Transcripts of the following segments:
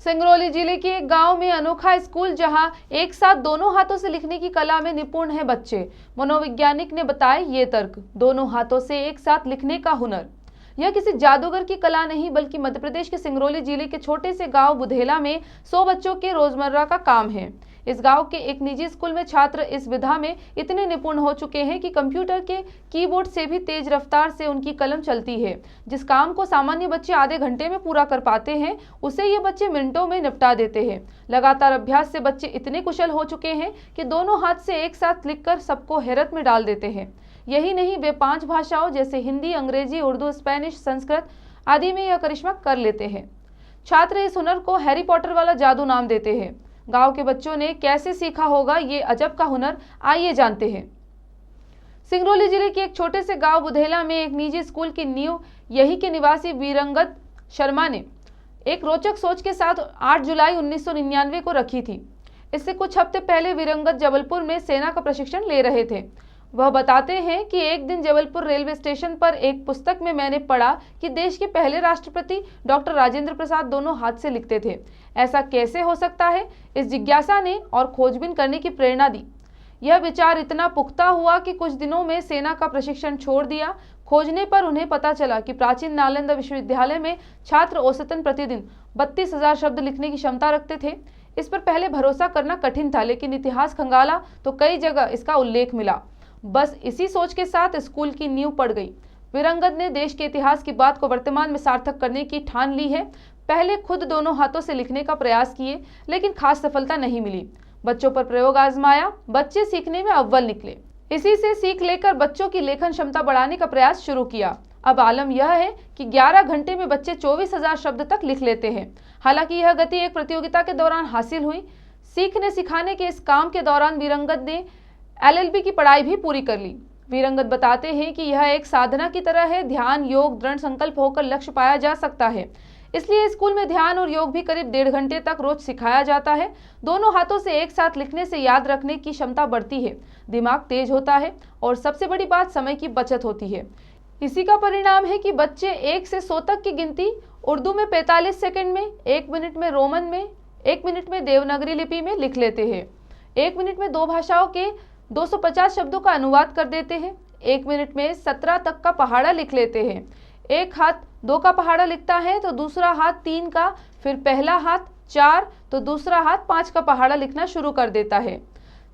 सिंगरौली जिले के एक गांव में अनोखा स्कूल जहां एक साथ दोनों हाथों से लिखने की कला में निपुण हैं बच्चे। मनोवैज्ञानिक ने बताया ये तर्क, दोनों हाथों से एक साथ लिखने का हुनर। यह किसी जादूगर की कला नहीं बल्कि मध्य प्रदेश के सिंगरौली जिले के छोटे से गांव बुधेला में 100 बच्चों के रोजमर्रा का काम है। इस गांव के एक निजी स्कूल में छात्र इस विधा में इतने निपुण हो चुके हैं कि कंप्यूटर के कीबोर्ड से भी तेज रफ्तार से उनकी कलम चलती है। जिस काम को सामान्य बच्चे आधे घंटे में पूरा कर पाते हैं, उसे ये बच्चे मिनटों में निपटा देते हैं। लगातार अभ्यास से बच्चे इतने कुशल हो चुके हैं कि दोनों हाथ से एक साथ लिखकर सबको हैरत में डाल देते हैं। यही नहीं, वे 5 भाषाओं जैसे हिंदी, अंग्रेजी, उर्दू, स्पेनिश, संस्कृत आदि में यह करिश्मा कर लेते हैं। छात्र इस हुनर को हैरी पॉटर वाला जादू नाम देते हैं। गांव के बच्चों ने कैसे सीखा होगा ये अजब का हुनर, आइए जानते हैं। सिंगरौली जिले के एक छोटे से गांव बुधेला में एक निजी स्कूल की नींव यही के निवासी वीरंगत शर्मा ने एक रोचक सोच के साथ 8 जुलाई 1999 को रखी थी। इससे कुछ हफ्ते पहले वीरंगत जबलपुर में सेना का प्रशिक्षण ले रहे थे। वह बताते हैं कि एक दिन जबलपुर रेलवे स्टेशन पर एक पुस्तक में मैंने पढ़ा कि देश के पहले राष्ट्रपति डॉक्टर राजेंद्र प्रसाद दोनों हाथ से लिखते थे। ऐसा कैसे हो सकता है? इस जिज्ञासा ने और खोजबीन करने की प्रेरणा दी। यह विचार इतना पुख्ता हुआ कि कुछ दिनों में सेना का प्रशिक्षण छोड़ दिया। खोजने पर उन्हें पता चला कि प्राचीन नालंदा विश्वविद्यालय में छात्र औसतन प्रतिदिन 32,000 शब्द लिखने की क्षमता रखते थे। इस पर पहले भरोसा करना कठिन था, लेकिन इतिहास खंगाला तो कई जगह इसका उल्लेख मिला। बस इसी सोच के साथ स्कूल की नींव पड़ गई। वीरंगत ने देश के इतिहास की बात को वर्तमान में सार्थक करने की ठान ली है। पहले खुद दोनों हाथों से लिखने का प्रयास किए, लेकिन खास सफलता नहीं मिली। बच्चों पर प्रयोग आजमाया, बच्चे सीखने में अव्वल निकले। इसी से सीख लेकर बच्चों की लेखन क्षमता बढ़ाने का प्रयास शुरू किया। अब आलम यह है कि 11 घंटे में बच्चे 24,000 शब्द तक लिख लेते हैं। हालांकि यह गति एक प्रतियोगिता के दौरान हासिल हुई। सीखने सिखाने के इस काम के दौरान वीरंगत ने LLB की पढ़ाई भी पूरी कर ली। वीरंगत बताते हैं कि यह एक साधना की तरह है। ध्यान, योग, दृढ़ संकल्प होकर लक्ष्य पाया जा सकता है। इसलिए स्कूल में ध्यान और योग भी करीब 1.5 घंटे तक रोज सिखाया जाता है। दोनों हाथों से एक साथ लिखने से याद रखने की क्षमता बढ़ती है, दिमाग तेज होता है और सबसे बड़ी बात, समय की बचत होती है। इसी का परिणाम है कि बच्चे 1 से 100 तक की गिनती उर्दू में 45 सेकंड में, 1 मिनट में रोमन में, 1 मिनट में देवनागरी लिपि में लिख लेते हैं। 1 मिनट में 2 भाषाओं के 250 शब्दों का अनुवाद कर देते हैं। 1 मिनट में 17 तक का पहाड़ा लिख लेते हैं। एक हाथ 2 का पहाड़ा लिखता है तो दूसरा हाथ 3 का, फिर पहला हाथ 4 तो दूसरा हाथ 5 का पहाड़ा लिखना शुरू कर देता है।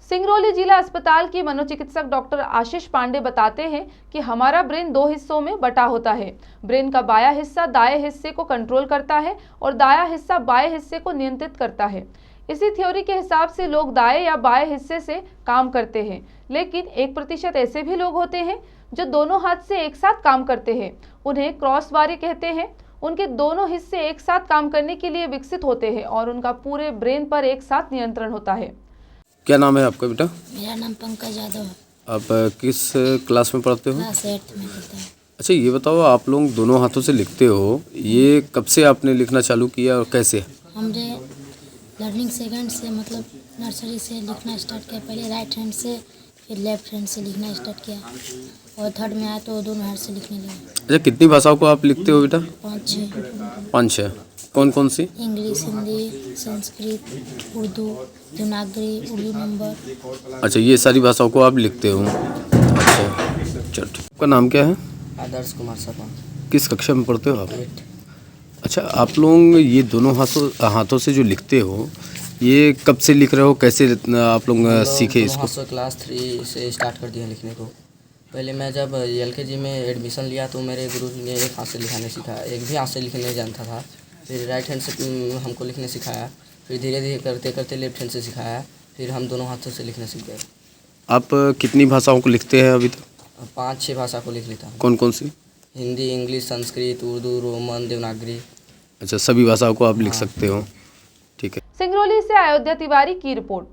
सिंगरौली जिला अस्पताल की मनोचिकित्सक डॉक्टर आशीष पांडे बताते हैं कि हमारा ब्रेन 2 हिस्सों में बटा होता है। ब्रेन का बाया हिस्सा दाएं हिस्से को कंट्रोल करता है और दायां हिस्सा बाएं हिस्से को नियंत्रित करता है। इसी थ्योरी के हिसाब से लोग दाएं या बाएं हिस्से से काम करते हैं, लेकिन 1% ऐसे भी लोग होते हैं जो दोनों हाथ से एक साथ काम करते हैं। उन्हें क्रॉसवारी कहते हैं। उनके दोनों हिस्से एक साथ काम करने के लिए विकसित होते हैं और उनका पूरे ब्रेन पर एक साथ नियंत्रण होता है। क्या नाम है आपका बेटा? मेरा नाम पंकज यादव है। आप किस क्लास में पढ़ते हो? क्लास 8 में पढ़ता हूँ। अच्छा, ये बताओ, आप लोग दोनों हाथों से लिखते हो, ये कब से आपने लिखना चालू किया और कैसे? हमने लर्निंग सेकंड से, मतलब नर्सरी से लिखना स्टार्ट किया। पहले राइट हैंड से, फिर लेफ्ट हैंड से लिखना स्टार्ट किया और 3rd में आया तो दोनों हाथ से लिखने लगा। अच्छा, कितनी भाषाओं को आप लिखते हो बेटा? 5-6। कौन कौन सी? English, Hindi, Sanskrit, Urdu, Devanagari, Urdu number. अच्छा, ये सारी भाषाओं को आप लिखते हो। अच्छा, चल ठीक। आपका नाम क्या है? आदर्श कुमार शर्मा। किस कक्षा में पढ़ते हो आप? 8। अच्छा, आप लोग ये दोनों हाथों से जो लिखते हो, ये कब से लिख रहे हो, कैसे आप लोग सीखे इसको? क्लास 3 से स्टार्ट कर दिया लिखने को। पहले मैं जब LKG में एडमिशन लिया तो मेरे गुरु ने एक हाथ से लिखाने सिखाया, एक भी हाथ से लिखने नहीं जानता था। फिर राइट हैंड से हमको लिखने सिखाया, फिर धीरे धीरे करते करते लेफ्ट हैंड से सिखाया, फिर हम दोनों हाथों से लिखने सीख गए। आप कितनी भाषाओं को लिखते हैं अभी तक? 5-6 भाषा को लिख लेता हूँ। कौन कौन सी? Hindi, English, Sanskrit, Urdu, Roman, Devanagari. अच्छा, सभी भाषाओं को आप लिख सकते हो। ठीक है। सिंगरौली से अयोध्या तिवारी की रिपोर्ट।